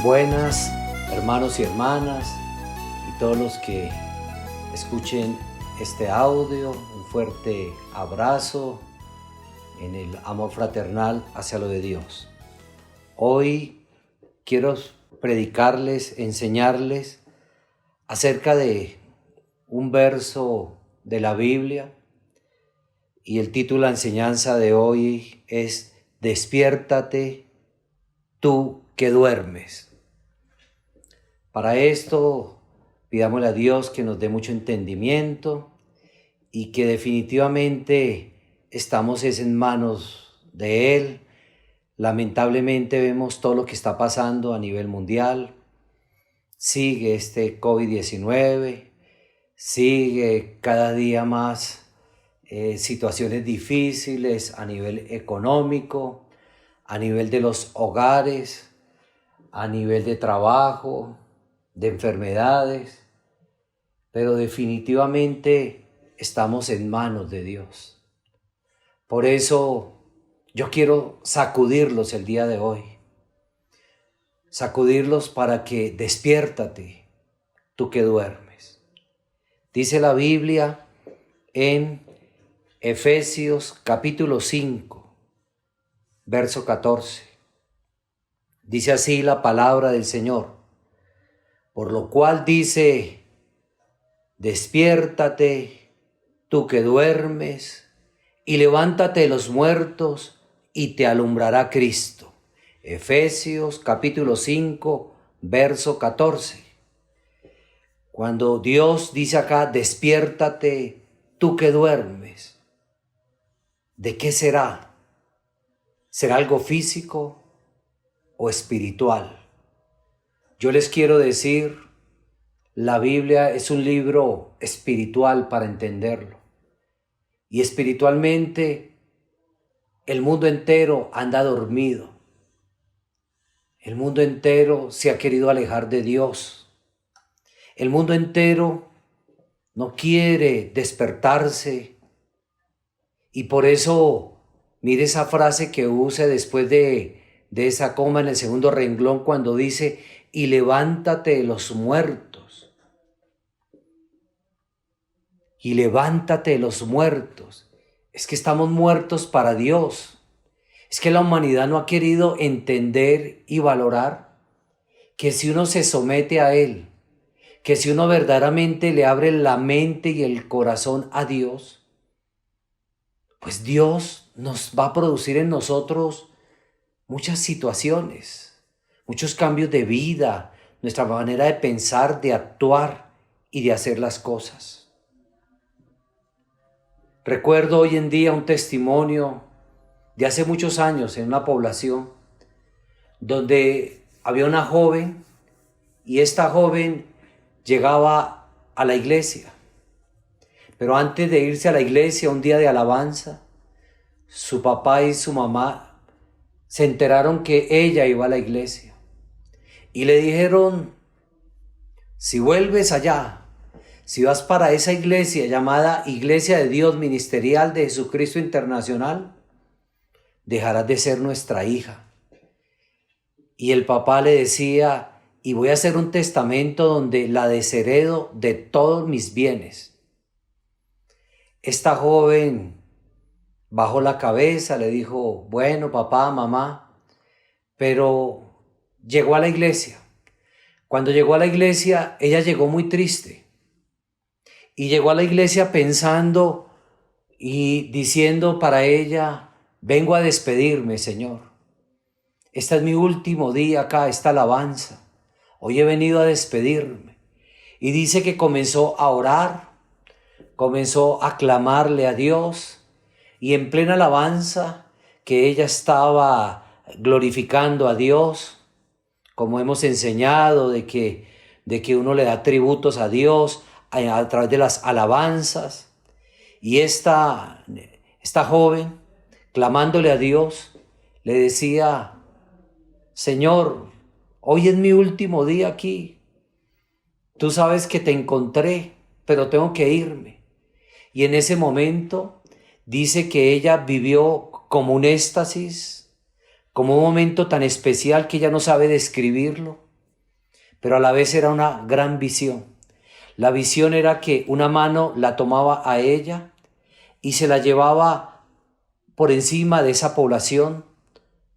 Buenas, hermanos y hermanas, y todos los que escuchen este audio, un fuerte abrazo en el amor fraternal hacia lo de Dios. Hoy quiero predicarles, enseñarles acerca de un verso de la Biblia, y el título de la enseñanza de hoy es Despiértate, tú que duermes. Para esto, pidámosle a Dios que nos dé mucho entendimiento y que definitivamente estamos en manos de Él. Lamentablemente vemos todo lo que está pasando a nivel mundial. Sigue este COVID-19, sigue cada día más situaciones difíciles a nivel económico, a nivel de los hogares, a nivel de trabajo, de enfermedades, pero definitivamente estamos en manos de Dios. Por eso yo quiero sacudirlos el día de hoy, sacudirlos para que despiértate, tú que duermes. Dice la Biblia en Efesios capítulo 5, verso 14. Dice así la palabra del Señor. Por lo cual dice, despiértate, tú que duermes, y levántate de los muertos, y te alumbrará Cristo. Efesios capítulo 5, verso 14. Cuando Dios dice acá, despiértate, tú que duermes, ¿de qué será? ¿Será algo físico o espiritual? Yo les quiero decir, la Biblia es un libro espiritual para entenderlo. Y espiritualmente, el mundo entero anda dormido. El mundo entero se ha querido alejar de Dios. El mundo entero no quiere despertarse. Y por eso, mire esa frase que usa después de esa coma en el segundo renglón cuando dice, y levántate de los muertos. Y levántate de los muertos. Es que estamos muertos para Dios. Es que la humanidad no ha querido entender y valorar que si uno se somete a Él, que si uno verdaderamente le abre la mente y el corazón a Dios, pues Dios nos va a producir en nosotros muchas situaciones, muchos cambios de vida, nuestra manera de pensar, de actuar y de hacer las cosas. Recuerdo hoy en día un testimonio de hace muchos años en una población donde había una joven y esta joven llegaba a la iglesia. Pero antes de irse a la iglesia, un día de alabanza, su papá y su mamá se enteraron que ella iba a la iglesia. Y le dijeron, si vuelves allá, si vas para esa iglesia llamada Iglesia de Dios Ministerial de Jesucristo Internacional, dejarás de ser nuestra hija. Y el papá le decía, y voy a hacer un testamento donde la desheredo de todos mis bienes. Esta joven bajó la cabeza, le dijo, bueno, papá, mamá, pero llegó a la iglesia. Cuando llegó a la iglesia, ella llegó muy triste. Y llegó a la iglesia pensando y diciendo para ella, vengo a despedirme, Señor. Este es mi último día acá, esta alabanza. Hoy he venido a despedirme. Y dice que comenzó a orar, comenzó a clamarle a Dios, y en plena alabanza que ella estaba glorificando a Dios, como hemos enseñado de que uno le da tributos a Dios a través de las alabanzas, y esta joven clamándole a Dios le decía, Señor, hoy es mi último día aquí, tú sabes que te encontré, pero tengo que irme. Y en ese momento dice que ella vivió como un éxtasis, como un momento tan especial que ella no sabe describirlo. pero a la vez era una gran visión. La visión era que una mano la tomaba a ella y se la llevaba por encima de esa población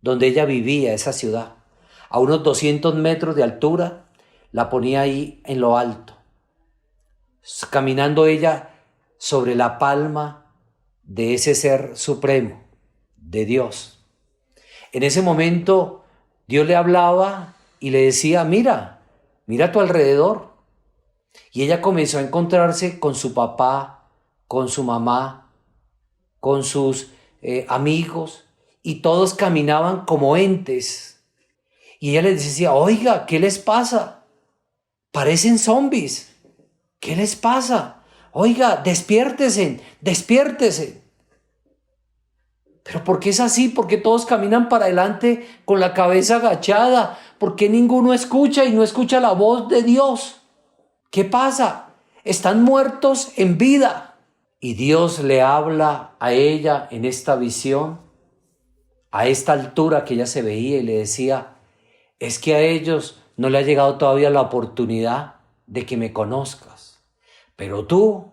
donde ella vivía, esa ciudad. A unos 200 metros de altura, la ponía ahí en lo alto, caminando ella sobre la palma de ese ser supremo, de Dios. En ese momento, Dios le hablaba y le decía, mira a tu alrededor. Y ella comenzó a encontrarse con su papá, con su mamá, con sus amigos, y todos caminaban como entes. Y ella les decía, oiga, ¿qué les pasa? Parecen zombies. ¿Qué les pasa? Oiga, despiértese. Pero ¿por qué es así? ¿Por qué todos caminan para adelante con la cabeza agachada? ¿Por qué ninguno escucha y no escucha la voz de Dios? ¿Qué pasa? Están muertos en vida. Y Dios le habla a ella en esta visión, a esta altura que ella se veía, y le decía, es que a ellos no le ha llegado todavía la oportunidad de que me conozcas. Pero tú,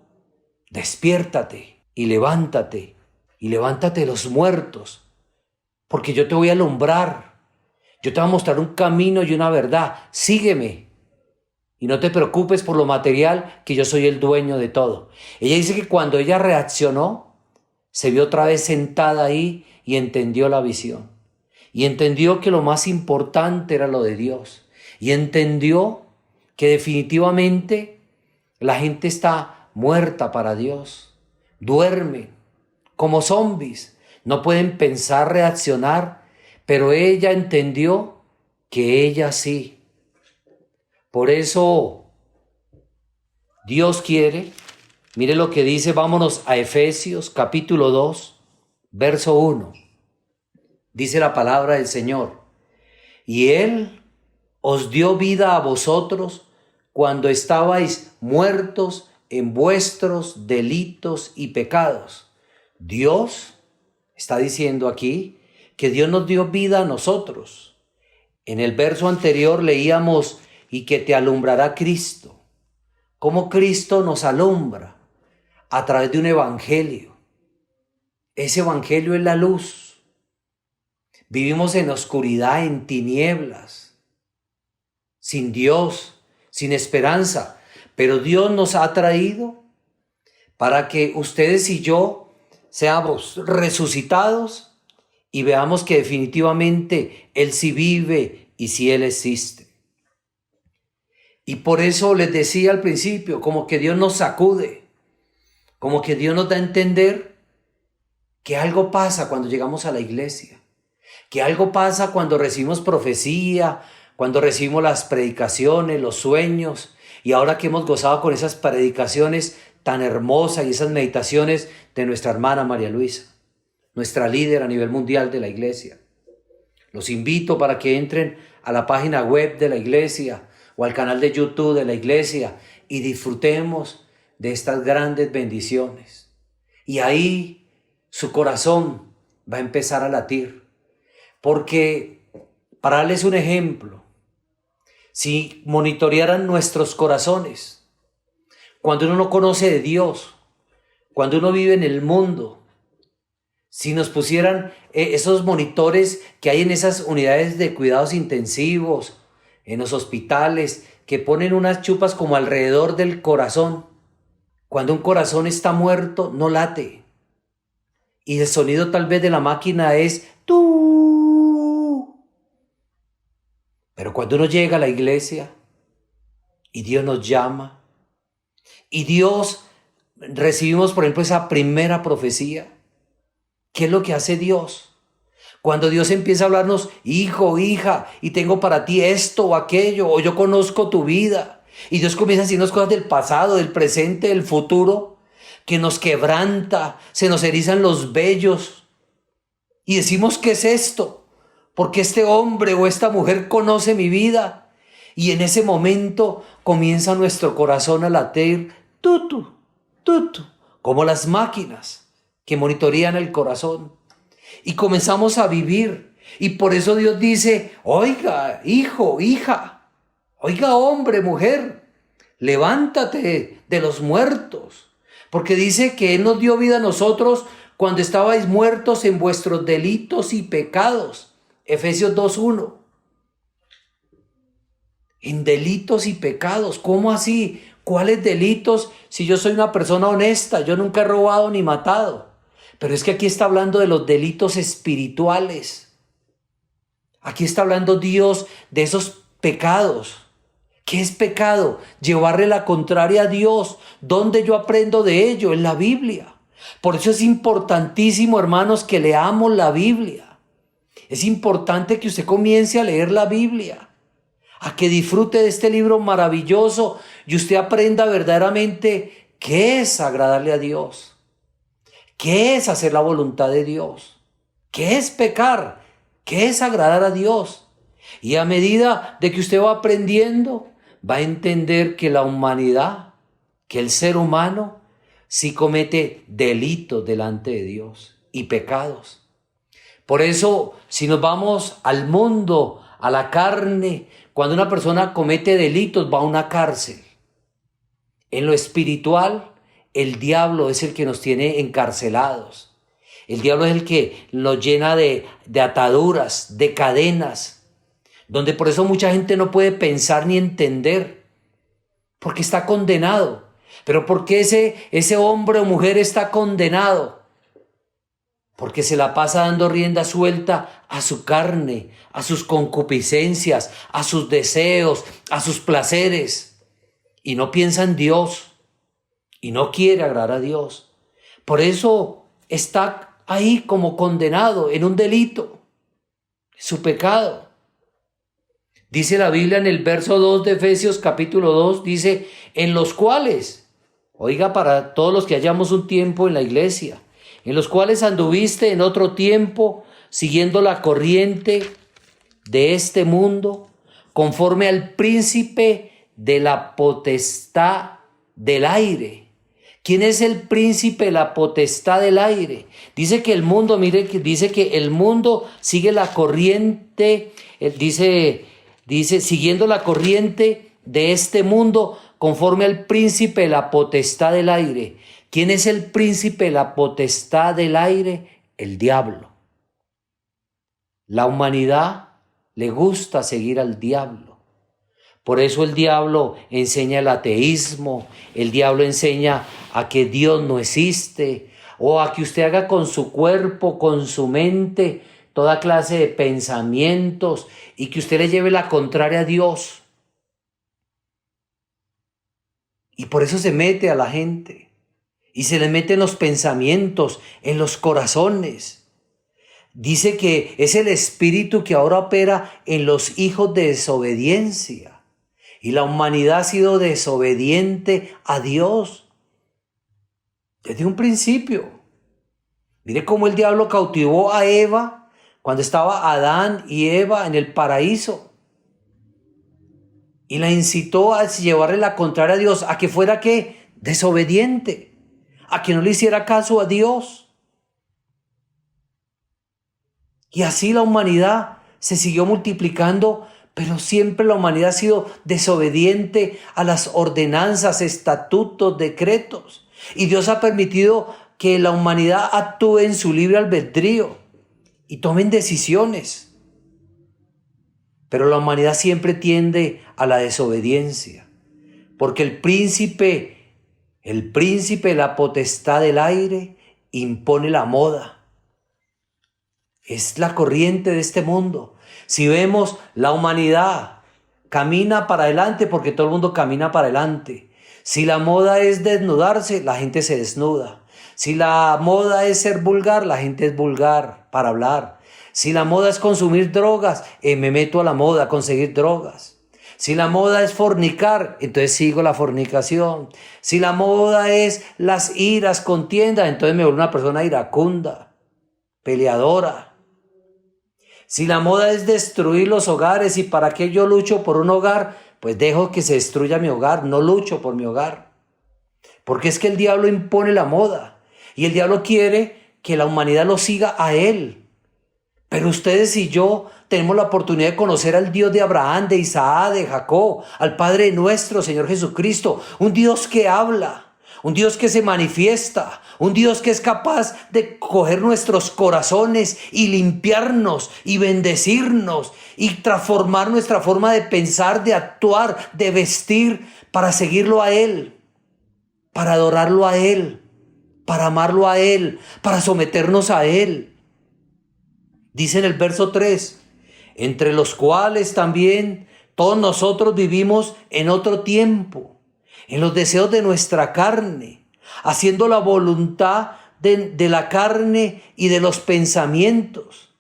despiértate y levántate de los muertos, porque yo te voy a alumbrar, yo te voy a mostrar un camino y una verdad. Sígueme y no te preocupes por lo material, que yo soy el dueño de todo. Ella dice que cuando ella reaccionó, se vio otra vez sentada ahí y entendió la visión. Y entendió que lo más importante era lo de Dios. Y entendió que definitivamente la gente está muerta para Dios. Duermen como zombies. No pueden pensar, reaccionar. Pero ella entendió que ella sí. Por eso Dios quiere, mire lo que dice, vámonos a Efesios capítulo 2, verso 1. Dice la palabra del Señor, y Él os dio vida a vosotros cuando estabais muertos en vuestros delitos y pecados. Dios está diciendo aquí que Dios nos dio vida a nosotros. En el verso anterior leíamos, y que te alumbrará Cristo. ¿Cómo Cristo nos alumbra? A través de un evangelio. Ese evangelio es la luz. Vivimos en oscuridad, en tinieblas, sin Dios, sin esperanza. Pero Dios nos ha traído para que ustedes y yo seamos resucitados y veamos que definitivamente Él sí vive y sí Él existe. Y por eso les decía al principio, como que Dios nos sacude, como que Dios nos da a entender que algo pasa cuando llegamos a la iglesia, que algo pasa cuando recibimos profecía, cuando recibimos las predicaciones, los sueños, y ahora que hemos gozado con esas predicaciones tan hermosas y esas meditaciones de nuestra hermana María Luisa, nuestra líder a nivel mundial de la iglesia. Los invito para que entren a la página web de la iglesia o al canal de YouTube de la iglesia y disfrutemos de estas grandes bendiciones. Y ahí su corazón va a empezar a latir. Porque, para darles un ejemplo, si monitorearan nuestros corazones, cuando uno no conoce de Dios, cuando uno vive en el mundo, si nos pusieran esos monitores que hay en esas unidades de cuidados intensivos, en los hospitales, que ponen unas chupas como alrededor del corazón. Cuando un corazón está muerto, no late. Y el sonido tal vez de la máquina es tú. Pero cuando uno llega a la iglesia y Dios nos llama, y Dios, recibimos por ejemplo esa primera profecía, ¿qué es lo que hace Dios? Cuando Dios empieza a hablarnos, hijo, hija, y tengo para ti esto o aquello, o yo conozco tu vida. Y Dios comienza a decirnos cosas del pasado, del presente, del futuro, que nos quebranta, se nos erizan los vellos. Y decimos, ¿qué es esto? Porque este hombre o esta mujer conoce mi vida. Y en ese momento comienza nuestro corazón a latir, tutu, tutu, como las máquinas que monitorean el corazón. Y comenzamos a vivir. Y por eso Dios dice, oiga, hijo, hija, Oiga, hombre, mujer, levántate de los muertos, porque dice que Él nos dio vida a nosotros cuando estabais muertos en vuestros delitos y pecados. Efesios 2:1. En delitos y pecados. ¿Cómo así? ¿Cuáles delitos? Si yo soy una persona honesta, yo nunca he robado ni matado. Pero es que aquí está hablando de los delitos espirituales. Aquí está hablando Dios de esos pecados. ¿Qué es pecado? Llevarle la contraria a Dios. ¿Dónde yo aprendo de ello? En la Biblia. Por eso es importantísimo, hermanos, que leamos la Biblia. Es importante que usted comience a leer la Biblia, a que disfrute de este libro maravilloso y usted aprenda verdaderamente qué es agradarle a Dios, qué es hacer la voluntad de Dios, qué es pecar, qué es agradar a Dios. Y a medida de que usted va aprendiendo, va a entender que la humanidad, que el ser humano, sí comete delitos delante de Dios y pecados. Por eso, si nos vamos al mundo, a la carne, cuando una persona comete delitos, va a una cárcel. En lo espiritual, el diablo es el que nos tiene encarcelados. El diablo es el que nos llena de ataduras, de cadenas, donde por eso mucha gente no puede pensar ni entender, porque está condenado. Pero ¿por qué ese hombre o mujer está condenado? Porque se la pasa dando rienda suelta a su carne, a sus concupiscencias, a sus deseos, a sus placeres. Y no piensa en Dios. Y no quiere agradar a Dios. Por eso está ahí como condenado en un delito. Su pecado. Dice la Biblia en el verso 2 de Efesios capítulo 2, dice, en los cuales, oiga, para todos los que hayamos un tiempo en la iglesia, en los cuales anduviste en otro tiempo, siguiendo la corriente de este mundo, conforme al príncipe de la potestad del aire. ¿Quién es el príncipe de la potestad del aire? Dice que el mundo, dice que el mundo sigue la corriente, dice, siguiendo la corriente de este mundo, conforme al príncipe de la potestad del aire. ¿Quién es el príncipe de la potestad del aire? El diablo. La humanidad le gusta seguir al diablo. Por eso el diablo enseña el ateísmo, el diablo enseña a que Dios no existe, o a que usted haga con su cuerpo, con su mente, toda clase de pensamientos y que usted le lleve la contraria a Dios. Y por eso se mete a la gente. Y se le meten los pensamientos en los corazones. Dice que es el espíritu que ahora opera en los hijos de desobediencia. Y la humanidad ha sido desobediente a Dios desde un principio. Mire cómo el diablo cautivó a Eva cuando estaba Adán y Eva en el paraíso. Y la incitó a llevarle la contraria a Dios, a que fuera ¿qué? Desobediente. A que no le hiciera caso a Dios. Y así la humanidad se siguió multiplicando, pero siempre la humanidad ha sido desobediente a las ordenanzas, estatutos, decretos. Y Dios ha permitido que la humanidad actúe en su libre albedrío y tomen decisiones. Pero la humanidad siempre tiende a la desobediencia, porque el príncipe de la potestad del aire impone la moda. Es la corriente de este mundo. Si vemos, la humanidad camina para adelante porque todo el mundo camina para adelante. Si la moda es desnudarse, la gente se desnuda. Si la moda es ser vulgar, la gente es vulgar para hablar. Si la moda es consumir drogas, me meto a la moda a conseguir drogas. Si la moda es fornicar, entonces sigo la fornicación. Si la moda es las iras, contiendas, entonces me vuelvo una persona iracunda, peleadora. Si la moda es destruir los hogares, ¿y para qué yo lucho por un hogar? Pues dejo que se destruya mi hogar, no lucho por mi hogar. Porque es que el diablo impone la moda y el diablo quiere que la humanidad lo siga a él. Pero ustedes y yo tenemos la oportunidad de conocer al Dios de Abraham, de Isaac, de Jacob, al Padre nuestro, Señor Jesucristo, un Dios que habla, un Dios que se manifiesta, un Dios que es capaz de coger nuestros corazones y limpiarnos y bendecirnos y transformar nuestra forma de pensar, de actuar, de vestir, para seguirlo a Él, para adorarlo a Él, para amarlo a Él, para someternos a Él. Dice en el verso 3, entre los cuales también todos nosotros vivimos en otro tiempo, en los deseos de nuestra carne, haciendo la voluntad de la carne y de los pensamientos.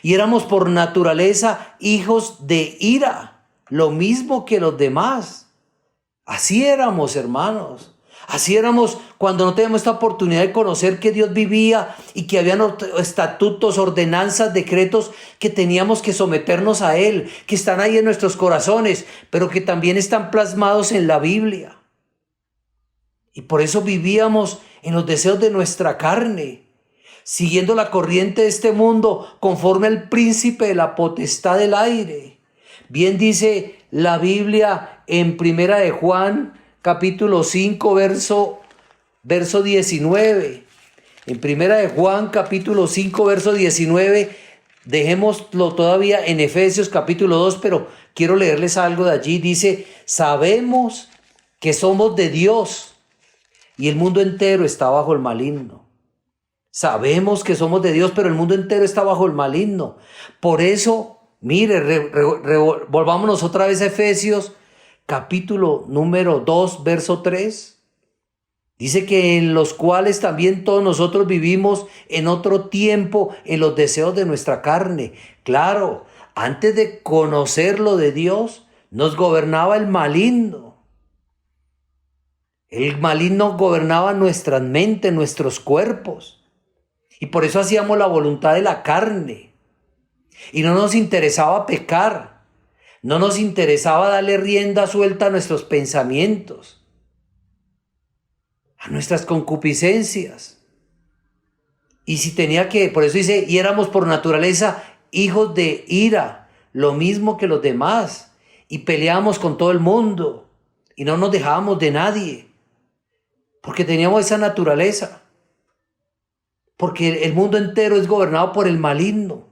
Y éramos por naturaleza hijos de ira, lo mismo que los demás. Así éramos, hermanos. Así éramos cuando no teníamos esta oportunidad de conocer que Dios vivía y que habían estatutos, ordenanzas, decretos que teníamos que someternos a Él, que están ahí en nuestros corazones, pero que también están plasmados en la Biblia. Y por eso vivíamos en los deseos de nuestra carne, siguiendo la corriente de este mundo conforme al príncipe de la potestad del aire. Bien dice la Biblia en Primera de Juan, capítulo 5, verso 19. En Primera de Juan, capítulo 5, verso 19, dejémoslo todavía en Efesios, capítulo 2, pero quiero leerles algo de allí. Dice, sabemos que somos de Dios y el mundo entero está bajo el maligno. Sabemos que somos de Dios, pero el mundo entero está bajo el maligno. Por eso, mire, volvámonos otra vez a Efesios, capítulo número 2, verso 3. Dice que en los cuales también todos nosotros vivimos en otro tiempo en los deseos de nuestra carne. Claro, antes de conocer lo de Dios, nos gobernaba el maligno. El maligno gobernaba nuestras mentes, nuestros cuerpos. Y por eso hacíamos la voluntad de la carne. Y no nos interesaba pecar. No nos interesaba darle rienda suelta a nuestros pensamientos, a nuestras concupiscencias. Y si tenía que, por eso dice, y éramos por naturaleza hijos de ira, lo mismo que los demás. Y peleábamos con todo el mundo. Y no nos dejábamos de nadie. Porque teníamos esa naturaleza. Porque el mundo entero es gobernado por el maligno.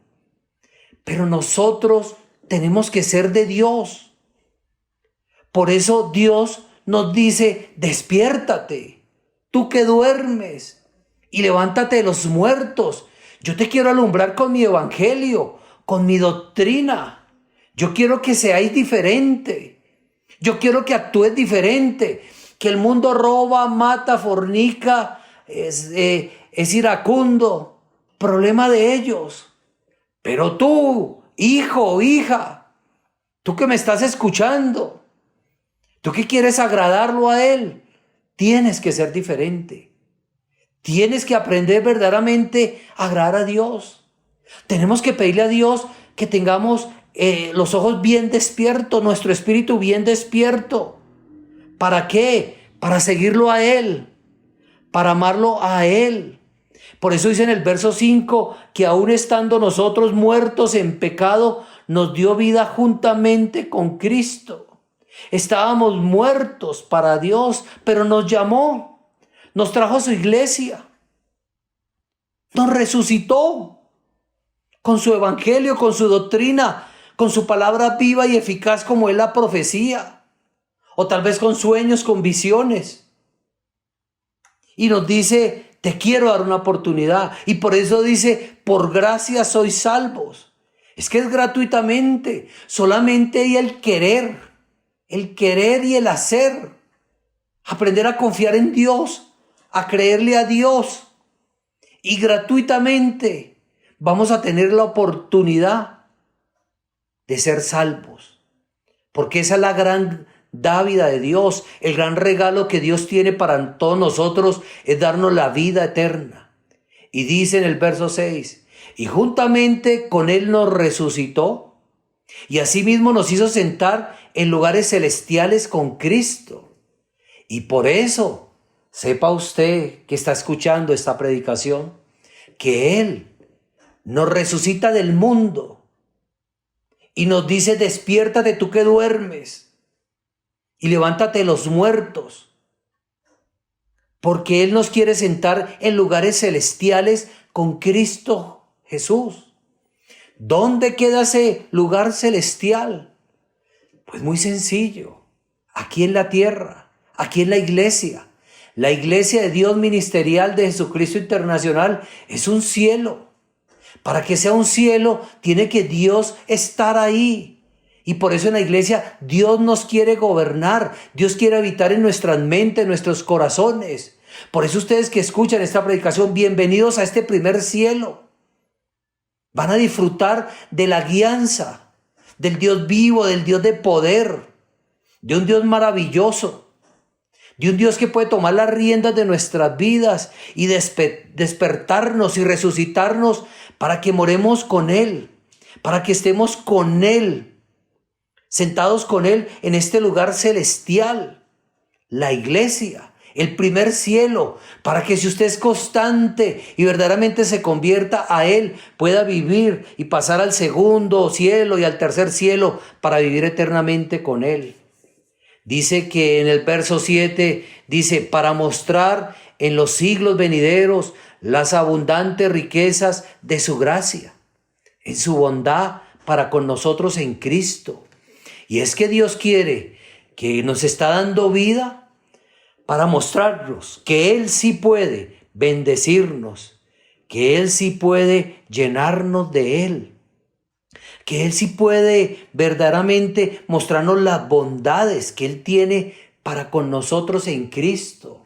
Pero nosotros tenemos que ser de Dios. Por eso Dios nos dice, despiértate, tú que duermes, y levántate de los muertos. Yo te quiero alumbrar con mi evangelio, con mi doctrina. Yo quiero que seáis diferente. Yo quiero que actúes diferente. Que el mundo roba, mata, fornica, es iracundo. Problema de ellos. Pero tú, hijo o hija, tú que me estás escuchando, tú que quieres agradarlo a Él, tienes que ser diferente. Tienes que aprender verdaderamente a agradar a Dios. Tenemos que pedirle a Dios que tengamos los ojos bien despiertos, nuestro espíritu bien despierto. ¿Para qué? Para seguirlo a Él, para amarlo a Él. Por eso dice en el verso 5 que aún estando nosotros muertos en pecado, nos dio vida juntamente con Cristo. Estábamos muertos para Dios, pero nos llamó, nos trajo a su iglesia, nos resucitó con su evangelio, con su doctrina, con su palabra viva y eficaz como es la profecía, o tal vez con sueños, con visiones. Y nos dice, te quiero dar una oportunidad. Y por eso dice, por gracia sois salvos. Es que es gratuitamente. Solamente hay el querer y el hacer. Aprender a confiar en Dios, a creerle a Dios. Y gratuitamente vamos a tener la oportunidad de ser salvos. Porque esa es la gran dávida de Dios, el gran regalo que Dios tiene para todos nosotros es darnos la vida eterna. Y dice en el verso 6, y juntamente con Él nos resucitó y asimismo nos hizo sentar en lugares celestiales con Cristo. Y por eso, sepa usted que está escuchando esta predicación, que Él nos resucita del mundo y nos dice: despiértate tú que duermes y levántate de los muertos, porque Él nos quiere sentar en lugares celestiales con Cristo Jesús. ¿Dónde queda ese lugar celestial? Pues muy sencillo, aquí en la tierra, aquí en la iglesia. La iglesia de Dios ministerial de Jesucristo Internacional es un cielo. Para que sea un cielo, tiene que Dios estar ahí. Y por eso en la iglesia Dios nos quiere gobernar, Dios quiere habitar en nuestras mentes, en nuestros corazones. Por eso ustedes que escuchan esta predicación, bienvenidos a este primer cielo. Van a disfrutar de la guianza, del Dios vivo, del Dios de poder, de un Dios maravilloso, de un Dios que puede tomar las riendas de nuestras vidas y despertarnos y resucitarnos para que moremos con Él, para que estemos con Él, sentados con Él en este lugar celestial, la iglesia, el primer cielo, para que si usted es constante y verdaderamente se convierta a Él, pueda vivir y pasar al segundo cielo y al tercer cielo para vivir eternamente con Él. Dice que en el verso 7, dice: para mostrar en los siglos venideros las abundantes riquezas de su gracia, en su bondad para con nosotros en Cristo. Y es que Dios quiere, que nos está dando vida para mostrarnos que Él sí puede bendecirnos, que Él sí puede llenarnos de Él, que Él sí puede verdaderamente mostrarnos las bondades que Él tiene para con nosotros en Cristo.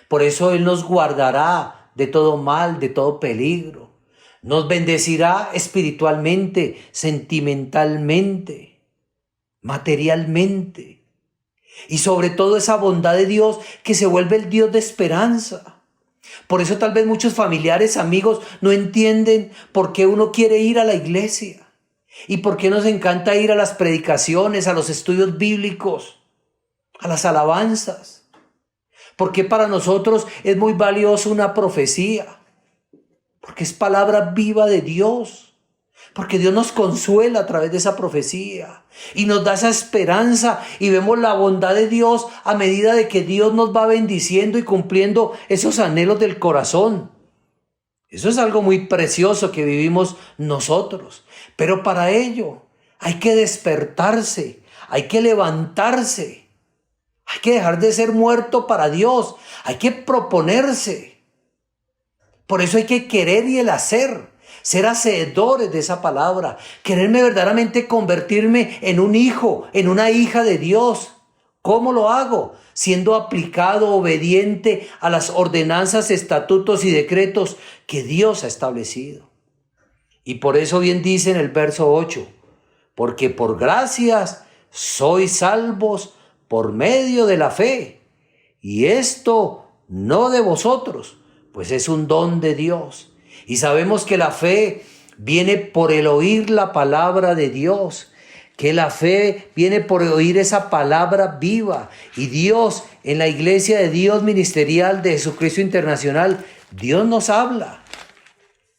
Por eso Él nos guardará de todo mal, de todo peligro. Nos bendecirá espiritualmente, sentimentalmente, materialmente. Y sobre todo esa bondad de Dios que se vuelve el Dios de esperanza. Por eso tal vez muchos familiares, amigos, no entienden por qué uno quiere ir a la iglesia y por qué nos encanta ir a las predicaciones, a los estudios bíblicos, a las alabanzas. Porque para nosotros es muy valioso una profecía, porque es palabra viva de Dios. Porque Dios nos consuela a través de esa profecía y nos da esa esperanza y vemos la bondad de Dios a medida de que Dios nos va bendiciendo y cumpliendo esos anhelos del corazón. Eso es algo muy precioso que vivimos nosotros. Pero para ello hay que despertarse, hay que levantarse, hay que dejar de ser muerto para Dios, hay que proponerse. Por eso hay que querer y el hacer. Ser hacedores de esa palabra, quererme verdaderamente convertirme en un hijo, en una hija de Dios. ¿Cómo lo hago? Siendo aplicado, obediente a las ordenanzas, estatutos y decretos que Dios ha establecido. Y por eso bien dice en el verso 8, porque por gracias sois salvos por medio de la fe, y esto no de vosotros, pues es un don de Dios. Y sabemos que la fe viene por el oír la palabra de Dios, que la fe viene por oír esa palabra viva. Y Dios, en la iglesia de Dios ministerial de Jesucristo Internacional, Dios nos habla.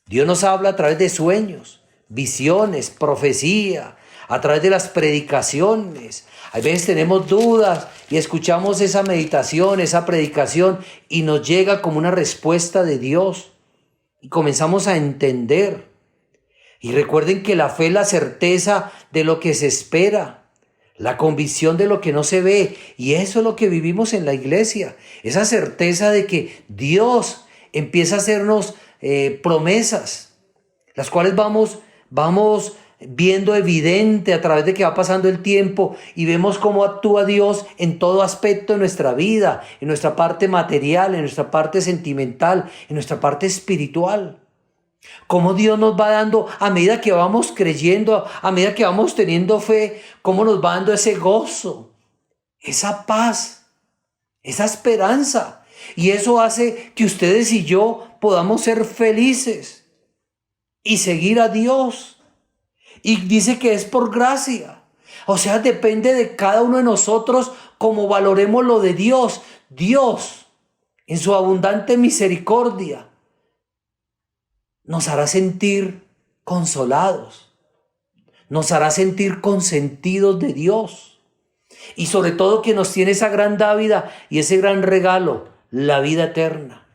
Dios nos habla a través de sueños, visiones, profecía, a través de las predicaciones. A veces tenemos dudas y escuchamos esa meditación, esa predicación y nos llega como una respuesta de Dios. Y comenzamos a entender. Y recuerden que la fe es la certeza de lo que se espera, la convicción de lo que no se ve. Y eso es lo que vivimos en la iglesia. Esa certeza de que Dios empieza a hacernos promesas, las cuales vamos viendo evidente a través de que va pasando el tiempo y vemos cómo actúa Dios en todo aspecto de nuestra vida, en nuestra parte material, en nuestra parte sentimental, en nuestra parte espiritual. Cómo Dios nos va dando a medida que vamos creyendo, a medida que vamos teniendo fe, cómo nos va dando ese gozo, esa paz, esa esperanza. Y eso hace que ustedes y yo podamos ser felices y seguir a Dios. Y dice que es por gracia. O sea, depende de cada uno de nosotros cómo valoremos lo de Dios. Dios, en su abundante misericordia, nos hará sentir consolados, nos hará sentir consentidos de Dios y sobre todo que nos tiene esa gran dávida y ese gran regalo, la vida eterna.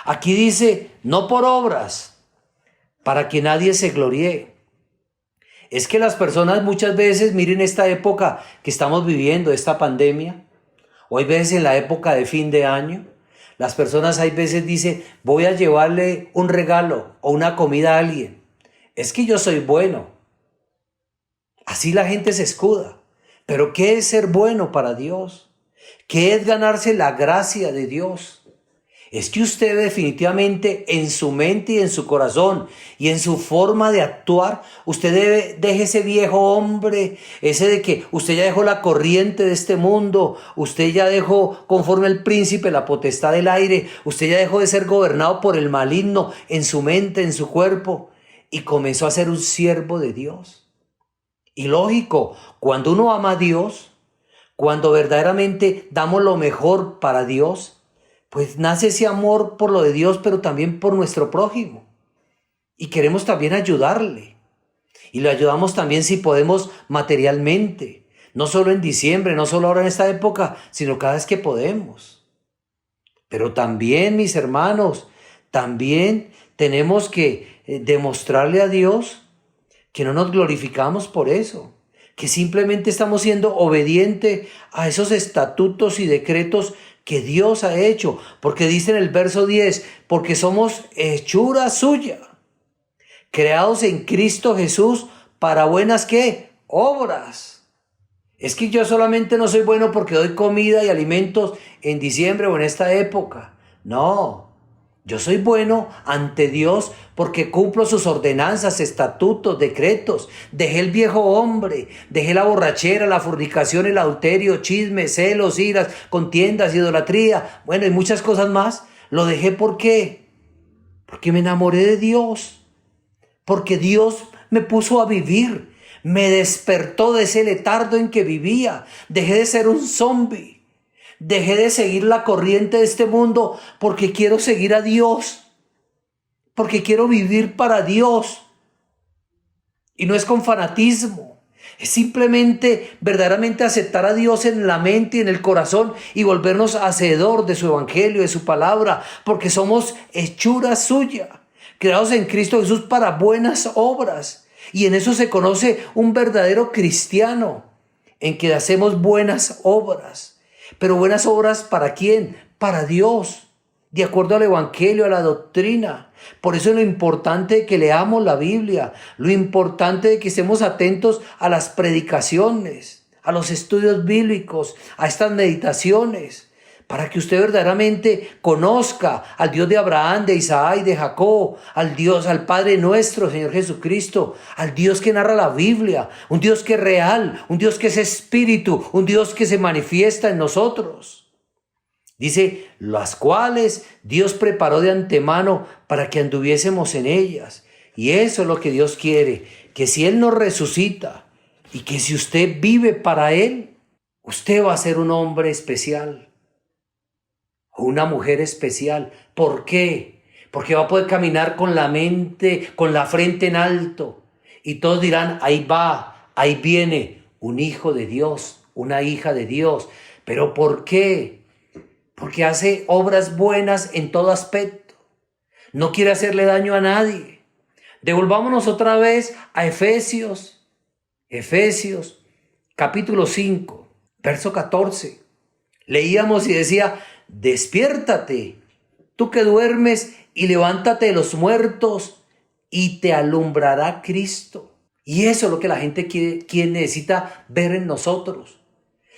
Aquí dice, no por obras, para que nadie se gloríe. Es que las personas muchas veces, miren esta época que estamos viviendo, esta pandemia, o hay veces en la época de fin de año, las personas hay veces dicen, voy a llevarle un regalo o una comida a alguien. Es que yo soy bueno. Así la gente se escuda. Pero ¿qué es ser bueno para Dios? ¿Qué es ganarse la gracia de Dios? Es que usted definitivamente en su mente y en su corazón y en su forma de actuar, usted deje ese viejo hombre, ese de que usted ya dejó la corriente de este mundo, usted ya dejó conforme el príncipe la potestad del aire, usted ya dejó de ser gobernado por el maligno en su mente, en su cuerpo y comenzó a ser un siervo de Dios. Y lógico, cuando uno ama a Dios, cuando verdaderamente damos lo mejor para Dios, pues nace ese amor por lo de Dios, pero también por nuestro prójimo. Y queremos también ayudarle. Y le ayudamos también si podemos materialmente. No solo en diciembre, no solo ahora en esta época, sino cada vez que podemos. Pero también, mis hermanos, también tenemos que demostrarle a Dios que no nos glorificamos por eso. Que simplemente estamos siendo obedientes a esos estatutos y decretos que Dios ha hecho, porque dice en el verso 10, porque somos hechura suya, creados en Cristo Jesús para buenas ¿qué? Obras. Es que yo solamente no soy bueno porque doy comida y alimentos en diciembre o en esta época. No, yo soy bueno ante Dios porque cumplo sus ordenanzas, estatutos, decretos. Dejé el viejo hombre, dejé la borrachera, la fornicación, el adulterio, chismes, celos, iras, contiendas, idolatría. Bueno, y muchas cosas más. Lo dejé ¿por qué? Porque me enamoré de Dios. Porque Dios me puso a vivir. Me despertó de ese letardo en que vivía. Dejé de ser un zombie. Dejé de seguir la corriente de este mundo porque quiero seguir a Dios. Porque quiero vivir para Dios. Y no es con fanatismo. Es simplemente verdaderamente aceptar a Dios en la mente y en el corazón y volvernos hacedor de su evangelio, de su palabra. Porque somos hechura suya. Creados en Cristo Jesús para buenas obras. Y en eso se conoce un verdadero cristiano. En que hacemos buenas obras. Pero buenas obras ¿para quién? Para Dios, de acuerdo al evangelio, a la doctrina. Por eso es lo importante que leamos la Biblia, lo importante de que estemos atentos a las predicaciones, a los estudios bíblicos, a estas meditaciones, para que usted verdaderamente conozca al Dios de Abraham, de Isaac y de Jacob, al Dios, al Padre nuestro, Señor Jesucristo, al Dios que narra la Biblia, un Dios que es real, un Dios que es espíritu, un Dios que se manifiesta en nosotros. Dice, las cuales Dios preparó de antemano para que anduviésemos en ellas. Y eso es lo que Dios quiere, que si Él nos resucita y que si usted vive para Él, usted va a ser un hombre especial. Una mujer especial. ¿Por qué? Porque va a poder caminar con la mente, con la frente en alto. Y todos dirán, ahí va, ahí viene un hijo de Dios, una hija de Dios. ¿Pero por qué? Porque hace obras buenas en todo aspecto. No quiere hacerle daño a nadie. Devolvámonos otra vez a Efesios capítulo 5, verso 14. Leíamos y decía, despiértate, tú que duermes, y levántate de los muertos, y te alumbrará Cristo. Y eso es lo que la gente quiere, necesita ver en nosotros.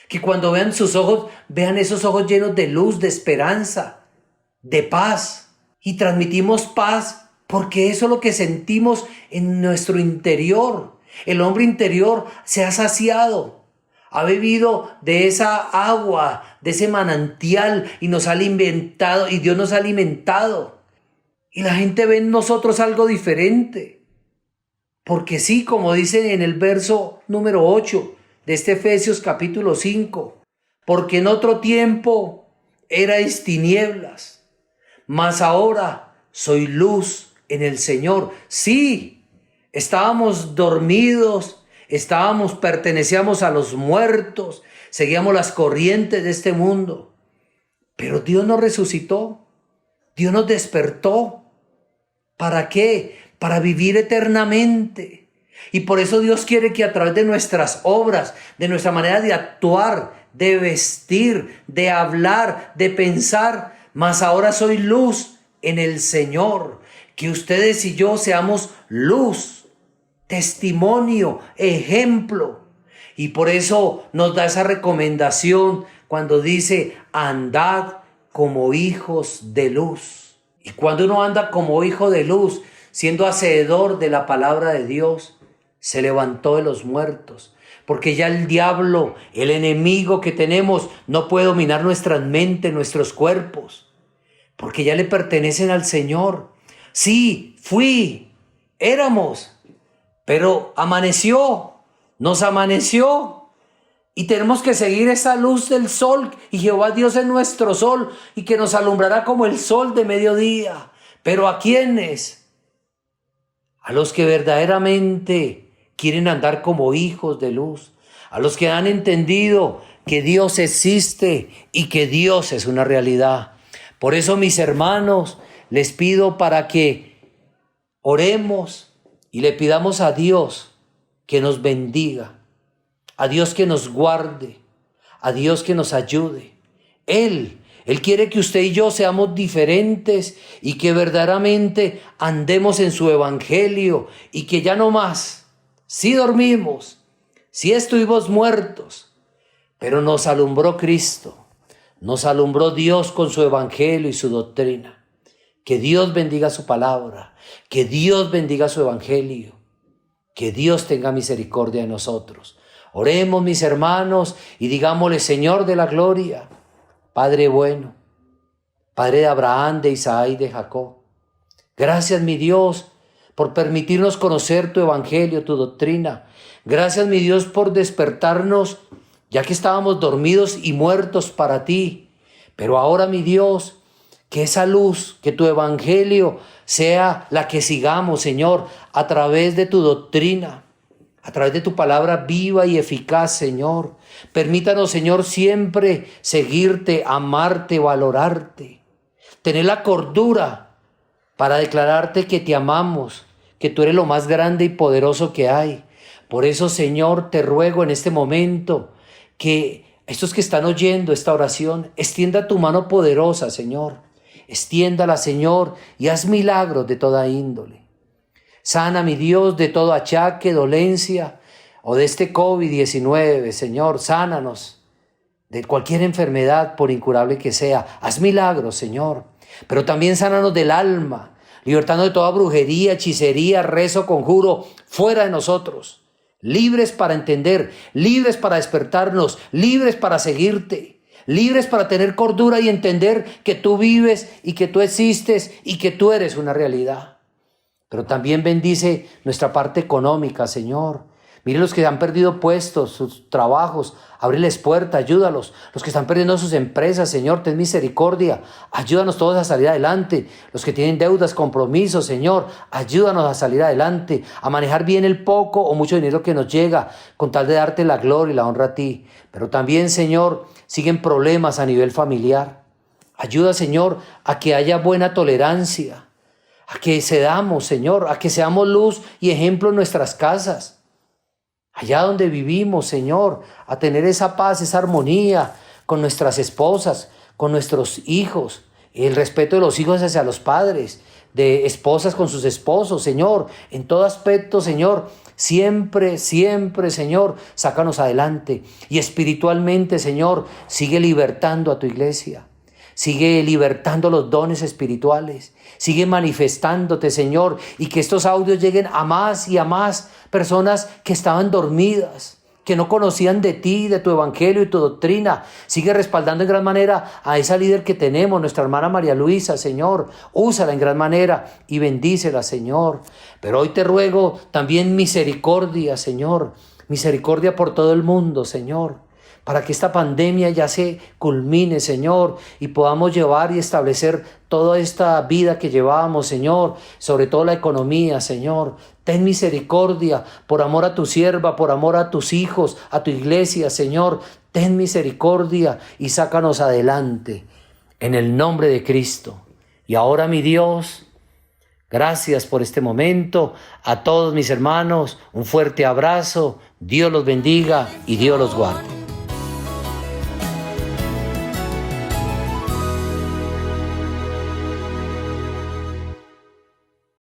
Que cuando vean sus ojos, vean esos ojos llenos de luz, de esperanza, de paz. Y transmitimos paz porque eso es lo que sentimos en nuestro interior. El hombre interior se ha saciado. Ha bebido de esa agua, de ese manantial y nos ha alimentado y Dios nos ha alimentado. Y la gente ve en nosotros algo diferente. Porque sí, como dice en el verso número 8 de este Efesios capítulo 5, porque en otro tiempo erais tinieblas, mas ahora soy luz en el Señor. Sí, Estábamos dormidos, pertenecíamos a los muertos, seguíamos las corrientes de este mundo. Pero Dios nos resucitó, Dios nos despertó. ¿Para qué? Para vivir eternamente. Y por eso Dios quiere que a través de nuestras obras, de nuestra manera de actuar, de vestir, de hablar, de pensar, mas ahora soy luz en el Señor. Que ustedes y yo seamos luz, testimonio, ejemplo. Y por eso nos da esa recomendación cuando dice, andad como hijos de luz. Y cuando uno anda como hijo de luz, siendo hacedor de la palabra de Dios, se levantó de los muertos. Porque ya el diablo, el enemigo que tenemos, no puede dominar nuestras mentes, nuestros cuerpos. Porque ya le pertenecen al Señor. Sí, éramos, pero nos amaneció. Y tenemos que seguir esa luz del sol. Y Jehová Dios es nuestro sol y que nos alumbrará como el sol de mediodía. ¿Pero a quiénes? A los que verdaderamente quieren andar como hijos de luz. A los que han entendido que Dios existe y que Dios es una realidad. Por eso, mis hermanos, les pido para que oremos y le pidamos a Dios que nos bendiga. A Dios que nos guarde, a Dios que nos ayude. Él quiere que usted y yo seamos diferentes y que verdaderamente andemos en su evangelio y que ya no más, sí dormimos, sí estuvimos muertos, pero nos alumbró Cristo, nos alumbró Dios con su evangelio y su doctrina. Que Dios bendiga su palabra, que Dios bendiga su evangelio, que Dios tenga misericordia de nosotros. Oremos, mis hermanos, y digámosle, Señor de la gloria, Padre bueno, Padre de Abraham, de Isaac y de Jacob. Gracias, mi Dios, por permitirnos conocer tu evangelio, tu doctrina. Gracias, mi Dios, por despertarnos, ya que estábamos dormidos y muertos para ti. Pero ahora, mi Dios, que esa luz, que tu evangelio sea la que sigamos, Señor, a través de tu doctrina. A través de tu palabra viva y eficaz, Señor. Permítanos, Señor, siempre seguirte, amarte, valorarte. Tener la cordura para declararte que te amamos, que tú eres lo más grande y poderoso que hay. Por eso, Señor, te ruego en este momento que estos que están oyendo esta oración, extienda tu mano poderosa, Señor. Extiéndala, Señor, y haz milagros de toda índole. Sana, mi Dios, de todo achaque, dolencia o de este COVID-19, Señor, sánanos de cualquier enfermedad, por incurable que sea. Haz milagros, Señor, pero también sánanos del alma, libertando de toda brujería, hechicería, rezo, conjuro, fuera de nosotros. Libres para entender, libres para despertarnos, libres para seguirte, libres para tener cordura y entender que tú vives y que tú existes y que tú eres una realidad. Pero también bendice nuestra parte económica, Señor. Mire los que han perdido puestos, sus trabajos, ábreles puertas, ayúdalos. Los que están perdiendo sus empresas, Señor, ten misericordia. Ayúdanos todos a salir adelante. Los que tienen deudas, compromisos, Señor, ayúdanos a salir adelante, a manejar bien el poco o mucho dinero que nos llega, con tal de darte la gloria y la honra a ti. Pero también, Señor, siguen problemas a nivel familiar. Ayuda, Señor, a que haya buena tolerancia. A que cedamos, Señor, a que seamos luz y ejemplo en nuestras casas. Allá donde vivimos, Señor, a tener esa paz, esa armonía con nuestras esposas, con nuestros hijos, el respeto de los hijos hacia los padres, de esposas con sus esposos, Señor, en todo aspecto, Señor, siempre, Señor, sácanos adelante. Y espiritualmente, Señor, sigue libertando a tu iglesia. Sigue libertando los dones espirituales. Sigue manifestándote, Señor, y que estos audios lleguen a más y a más personas que estaban dormidas, que no conocían de ti, de tu evangelio y tu doctrina. Sigue respaldando en gran manera a esa líder que tenemos, nuestra hermana María Luisa, Señor. Úsala en gran manera y bendícela, Señor. Pero hoy te ruego también misericordia, Señor. Misericordia por todo el mundo, Señor. para que esta pandemia ya se culmine, Señor, y podamos llevar y establecer toda esta vida que llevábamos, Señor, sobre todo la economía, Señor. Ten misericordia por amor a tu sierva, por amor a tus hijos, a tu iglesia, Señor. Ten misericordia y sácanos adelante en el nombre de Cristo. Y ahora, mi Dios, gracias por este momento. A todos mis hermanos, un fuerte abrazo. Dios los bendiga y Dios los guarde.